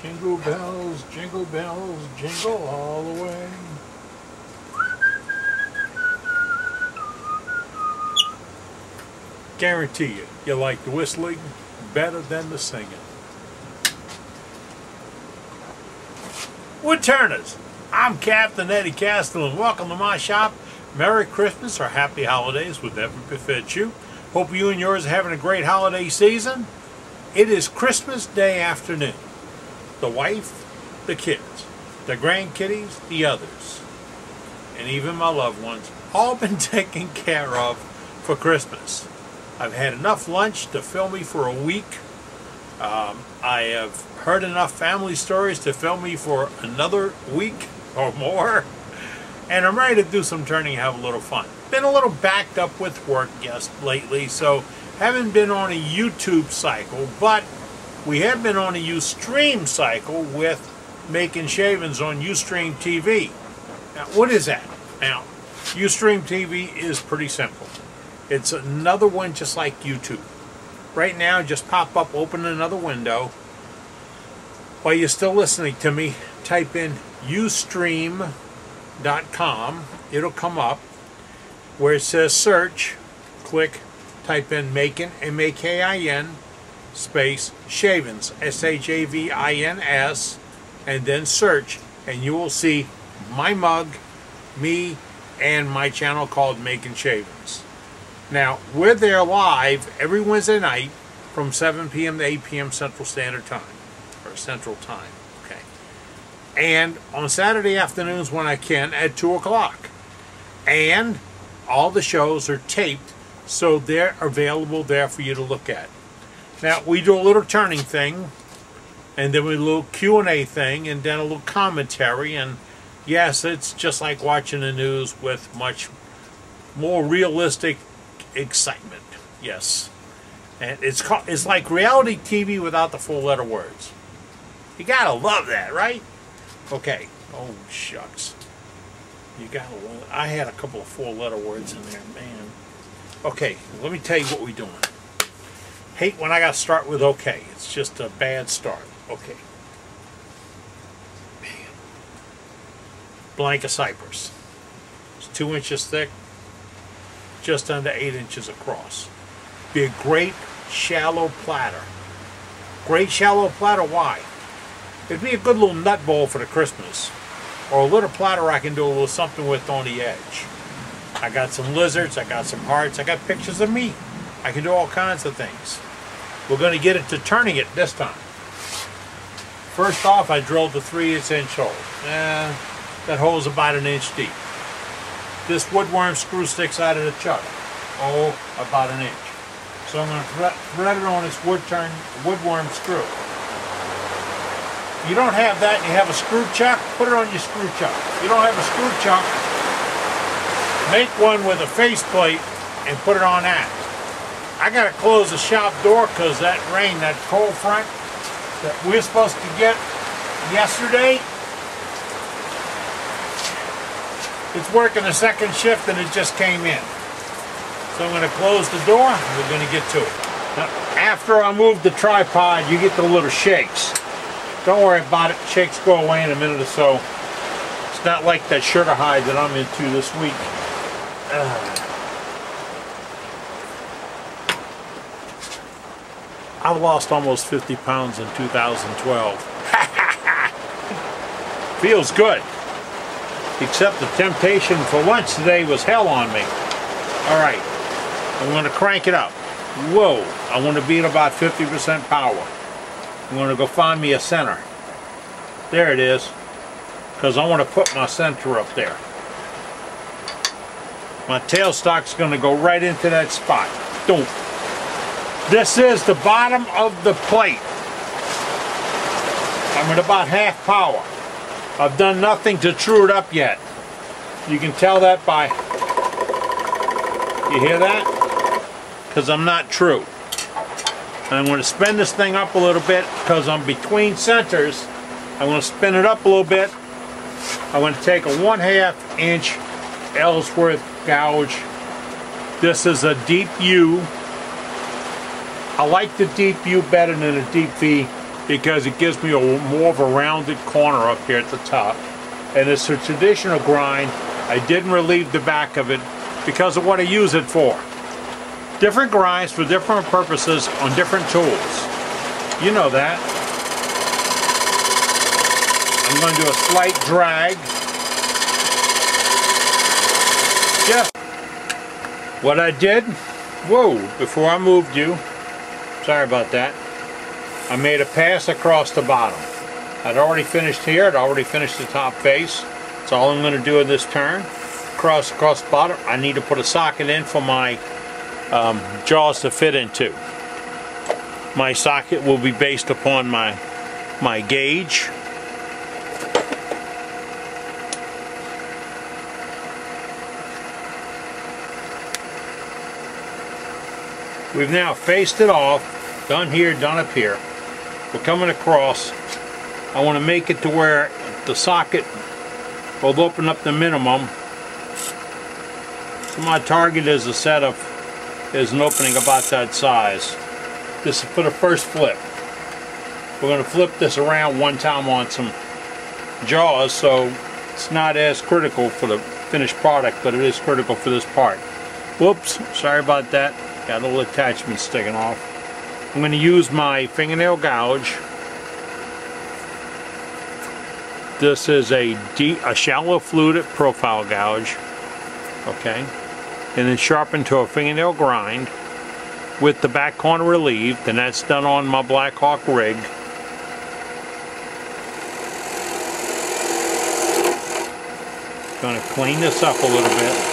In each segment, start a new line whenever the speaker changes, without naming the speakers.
jingle bells, jingle all the way. Guarantee you like the whistling better than the singing. Woodturners, I'm Captain Eddie Castle and welcome to my shop. Merry Christmas or Happy Holidays, whatever befits you. Hope you and yours are having a great holiday season. It is Christmas Day afternoon. The wife, the kids, the grandkiddies, the others, and even my loved ones, all been taken care of for Christmas. I've had enough lunch to fill me for a week. I have heard enough family stories to fill me for another week or more. And I'm ready to do some turning and have a little fun. Been a little backed up with work lately, so haven't been on a YouTube cycle, but we have been on a Ustream cycle with making shavings on Ustream TV. Now, what is that? Now, Ustream TV is pretty simple. It's another one just like YouTube. Right now, just pop up, open another window. While you're still listening to me, type in Ustream.com. It'll come up where it says search. Click, type in Makin, M-A-K-I-N, space shavings, S-H-A-V-I-N-S, and then search, and you will see my mug, me, and my channel called Makin' Shavings. Now, we're there live every Wednesday night from 7 p.m. to 8 p.m. Central Standard Time, or Central Time, okay. And on Saturday afternoons when I can at 2 o'clock. And all the shows are taped, so they're available there for you to look at. Now, we do a little turning thing, and then we do a little Q&A thing, and then a little commentary, and yes, it's just like watching the news with much more realistic excitement. Yes. And it's like reality TV without the four-letter words. You gotta love that, right? Okay. Oh, shucks. You gotta love it. I had a couple of four-letter words in there, man. Okay, let me tell you what we're doing. Hate when I gotta start with okay. It's just a bad start. Okay. Man. Blank of cypress. It's 2 inches thick, just under 8 inches across. Be a great shallow platter. Great shallow platter, why? It'd be a good little nut bowl for the Christmas. Or a little platter I can do a little something with on the edge. I got some lizards, I got some hearts, I got pictures of me. I can do all kinds of things. We're going to get it to turning it this time. First off, I drilled the 3/8 hole. That hole's about 1 inch deep. This woodworm screw sticks out of the chuck. Oh, about 1 inch. So I'm going to thread it on this woodworm screw. If you don't have that and you have a screw chuck, put it on your screw chuck. If you don't have a screw chuck, make one with a faceplate and put it on that. I got to close the shop door because that rain, that cold front that we're supposed to get yesterday, it's working a second shift and it just came in. So I'm going to close the door and we're going to get to it. Now, after I move the tripod, you get the little shakes. Don't worry about it. Shakes go away in a minute or so. It's not like that sugar hide that I'm into this week. I've lost almost 50 pounds in 2012. Feels good. Except the temptation for lunch today was hell on me. Alright, I'm going to crank it up. Whoa, I want to be at about 50% power. I'm going to go find me a center. There it is. Because I want to put my center up there. My tailstock's going to go right into that spot. Boom. This is the bottom of the plate. I'm at about half power. I've done nothing to true it up yet. You can tell that by, you hear that? Because I'm not true. And I'm going to spin this thing up a little bit because I'm between centers. I'm going to spin it up a little bit. I'm going to take a 1/2 inch Ellsworth gouge. This is a deep U. I like the deep U better than a deep V because it gives me more of a rounded corner up here at the top. And it's a traditional grind. I didn't relieve the back of it because of what I use it for. Different grinds for different purposes on different tools. You know that. I'm going to do a slight drag. Just what I did, whoa, before I moved you, sorry about that, I made a pass across the bottom. I'd already finished here, I'd already finished the top face. That's all I'm going to do in this turn. Across the bottom, I need to put a socket in for my jaws to fit into. My socket will be based upon my gauge. We've now faced it off, done here, done up here. We're coming across. I want to make it to where the socket will open up the minimum. So my target is a set of, is an opening about that size. This is for the first flip. We're going to flip this around one time on some jaws, so it's not as critical for the finished product, but it is critical for this part. Whoops, sorry about that. Got a little attachment sticking off. I'm going to use my fingernail gouge. This is a shallow fluted profile gouge. Okay. And then sharpened to a fingernail grind with the back corner relieved, and that's done on my Black Hawk rig. Going to clean this up a little bit.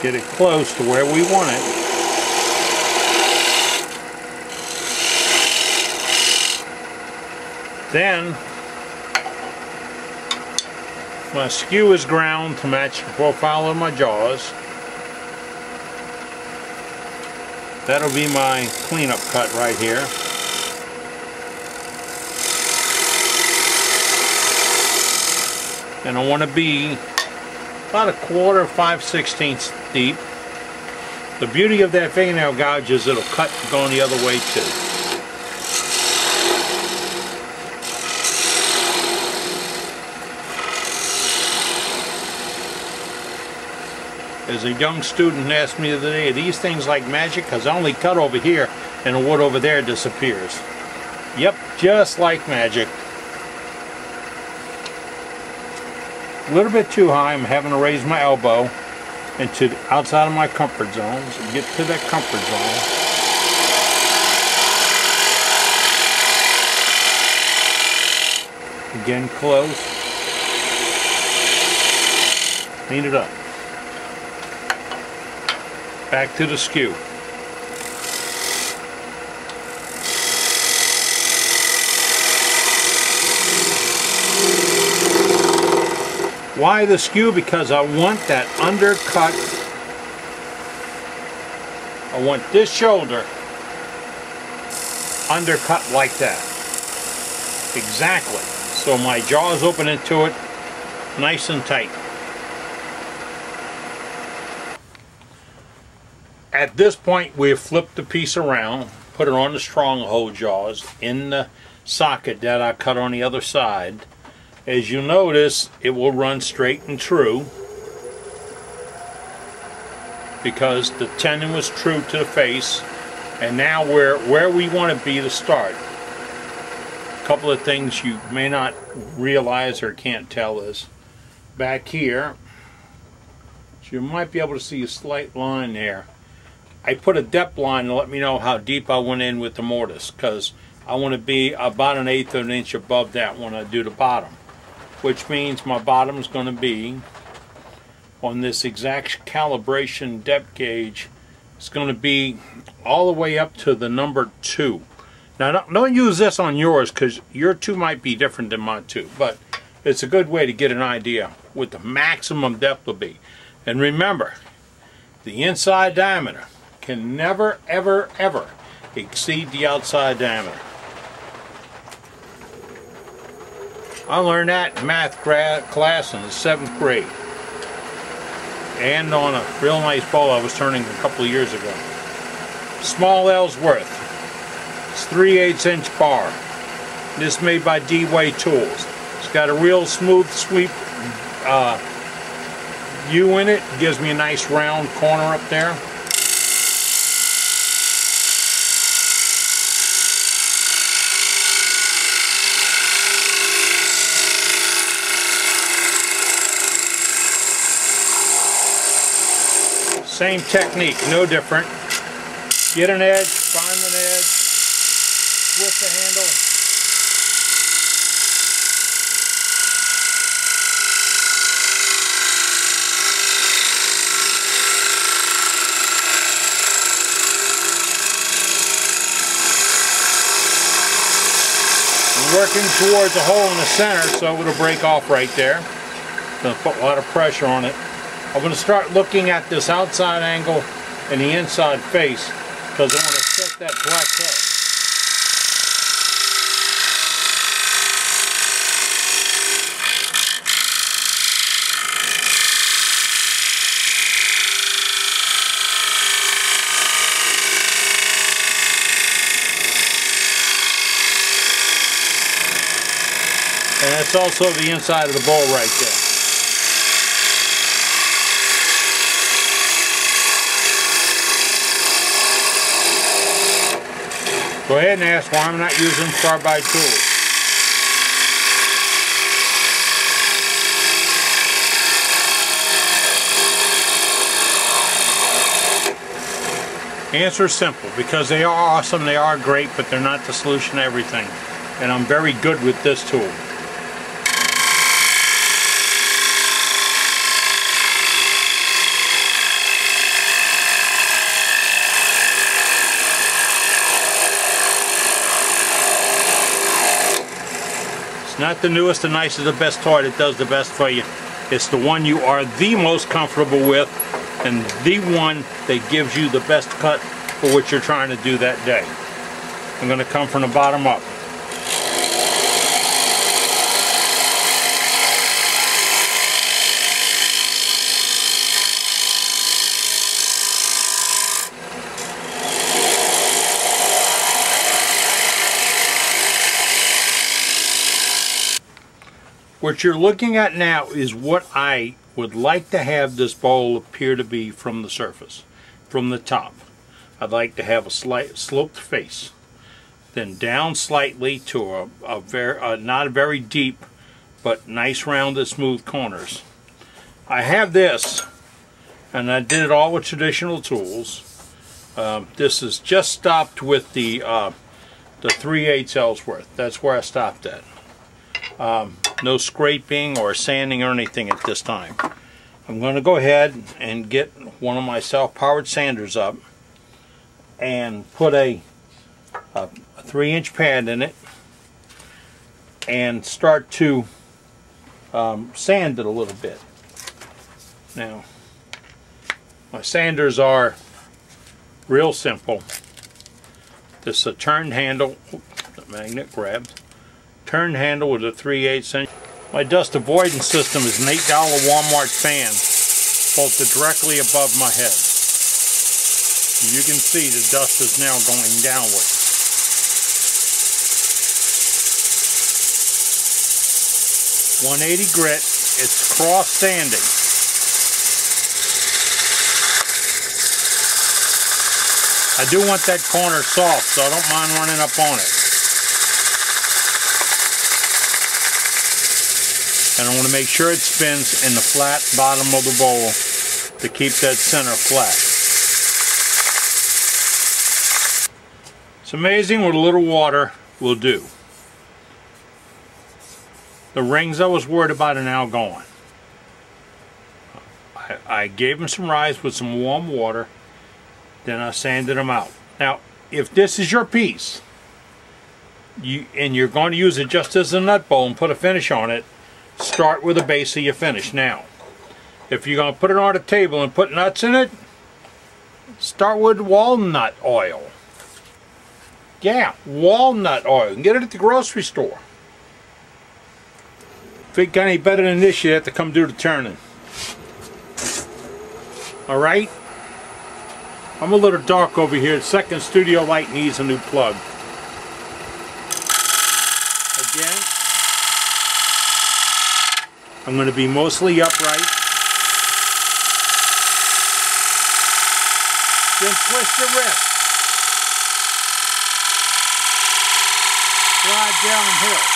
Get it close to where we want it. Then my skew is ground to match the profile of my jaws. That'll be my cleanup cut right here. And I want to be about 1/4, 5/16 deep. The beauty of that fingernail gouge is it'll cut going the other way too. As a young student asked me the other day, are these things like magic? Because I only cut over here and the wood over there disappears. Yep, just like magic. A little bit too high. I'm having to raise my elbow into the outside of my comfort zone. So get to that comfort zone. Again, close. Clean it up. Back to the skew. Why the skew? Because I want that undercut. I want this shoulder undercut like that. Exactly. So my jaws open into it nice and tight. At this point, we've flipped the piece around, put it on the stronghold jaws in the socket that I cut on the other side. As you notice, it will run straight and true because the tendon was true to the face, and now we're where we want to be to start. A couple of things you may not realize or can't tell is back here, so you might be able to see a slight line there. I put a depth line to let me know how deep I went in with the mortise, because I want to be about 1/8 of an inch above that when I do the bottom, which means my bottom is going to be on this exact calibration depth gauge. It's going to be all the way up to the number 2. Now don't use this on yours, because your 2 might be different than my 2, but it's a good way to get an idea what the maximum depth will be. And remember, the inside diameter can never, ever, ever exceed the outside diameter. I learned that in math class in the 7th grade. And on a real nice bowl I was turning a couple of years ago. Small Ellsworth. It's 3/8 inch bar. This is made by D-Way Tools. It's got a real smooth sweep U in it. Gives me a nice round corner up there. Same technique, no different. Get an edge, find an edge, twist the handle. I'm working towards a hole in the center so it'll break off right there. Gonna put a lot of pressure on it. I'm going to start looking at this outside angle and the inside face because I want to set that plateau. And that's also the inside of the bowl right there. Go ahead and ask why I'm not using carbide tools. Answer is simple, because they are awesome, they are great, but they're not the solution to everything. And I'm very good with this tool. It's not the newest, the nicest, the best toy that does the best for you. It's the one you are the most comfortable with and the one that gives you the best cut for what you're trying to do that day. I'm going to come from the bottom up. What you're looking at now is what I would like to have this bowl appear to be from the surface, from the top. I'd like to have a slight sloped face, then down slightly to not very deep, but nice rounded smooth corners. I have this, and I did it all with traditional tools. This is just stopped with the 3/8 Ellsworth. That's where I stopped at. No scraping or sanding or anything at this time. I'm going to go ahead and get one of my self-powered sanders up and put a 3-inch pad in it and start to sand it a little bit. Now, my sanders are real simple. This is a turned handle. The magnet grabbed. Turned handle with a 3/8 inch. My dust avoidance system is an $8 Walmart fan bolted directly above my head. You can see the dust is now going downward. .180 grit. It's cross sanding. I do want that corner soft, so I don't mind running up on it. And I want to make sure it spins in the flat bottom of the bowl to keep that center flat. It's amazing what a little water will do. The rings I was worried about are now gone. I gave them some rise with some warm water, then I sanded them out. Now, if this is your piece, and you're going to use it just as a nut bowl and put a finish on it, start with the base of your finish. Now, if you're going to put it on a table and put nuts in it, start with walnut oil. Yeah, walnut oil. You can get it at the grocery store. If it got any better than this, you have to come do the turning. Alright? I'm a little dark over here. The second studio light needs a new plug. Again, I'm going to be mostly upright. Then twist the wrist. Slide downhill.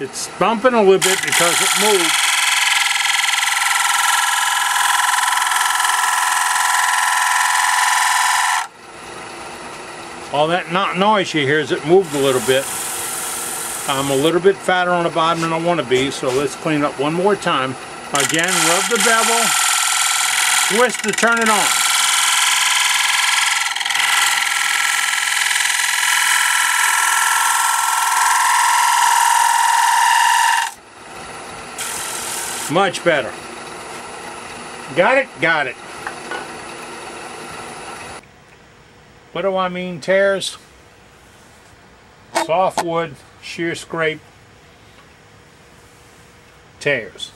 It's bumping a little bit because it moved. All that noise you hear is it moved a little bit. I'm a little bit fatter on the bottom than I want to be, so let's clean up one more time. Again, rub the bevel, twist to turn it on. Much better. Got it? Got it. What do I mean tears? Soft wood, shear scrape, tears.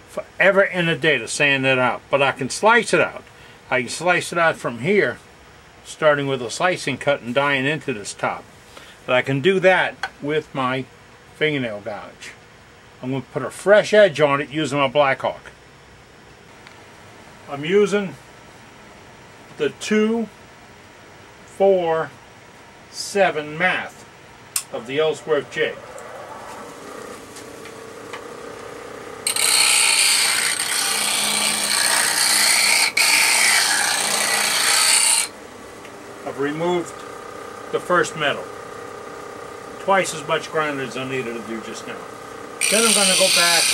Forever in a day to sand it out. But I can slice it out. I can slice it out from here, starting with a slicing cut and dyeing into this top. But I can do that with my fingernail gouge. I'm going to put a fresh edge on it using my Blackhawk. I'm using the 2-4-7 math of the Ellsworth jig. I've removed the first metal. Twice as much grinding as I needed to do just now. Then I'm going to go back,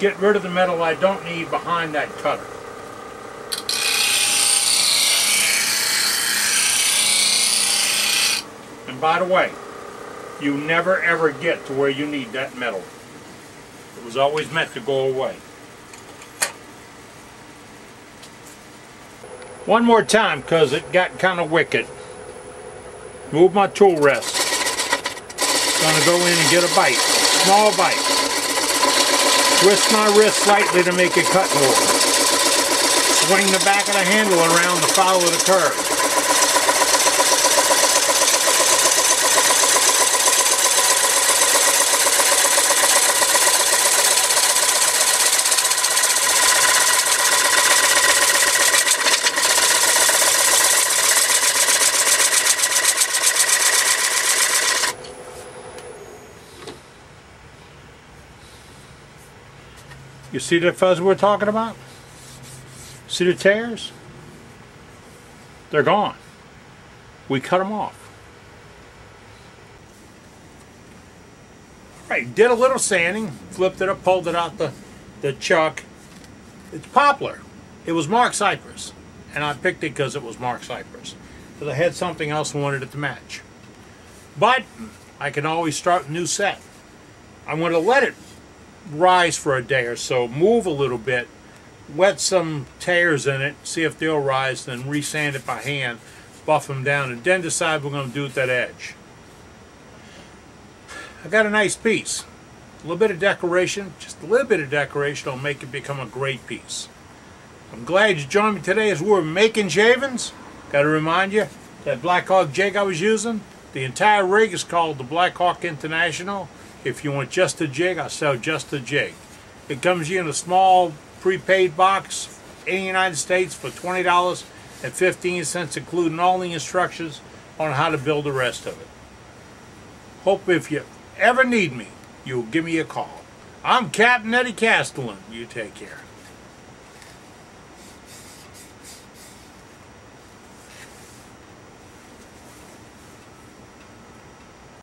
get rid of the metal I don't need behind that cutter. And by the way, you never ever get to where you need that metal. It was always meant to go away. One more time because it got kind of wicked. Move my tool rest. Gonna go in and get a bite, small bite. Twist my wrist slightly to make it cut more. Swing the back of the handle around to follow the curve. You see the fuzz we're talking about? See the tears? They're gone. We cut them off. Right, did a little sanding, flipped it up, pulled it out the chuck. It's poplar. It was marked cypress, and I picked it because it was marked cypress. Because I had something else and wanted it to match. But I can always start a new set. I'm going to let it rise for a day or so, move a little bit, wet some tears in it, see if they'll rise, then resand it by hand, buff them down, and then decide what we're going to do with that edge. I got a nice piece. A little bit of decoration, just a little bit of decoration will make it become a great piece. I'm glad you joined me today as we're making shavings. Got to remind you, that Blackhawk jig I was using, the entire rig is called the Blackhawk International. If you want just a jig, I'll sell just a jig. It comes in a small prepaid box in the United States for $20.15, including all the instructions on how to build the rest of it. Hope if you ever need me, you'll give me a call. I'm Captain Eddie Castellan. You take care.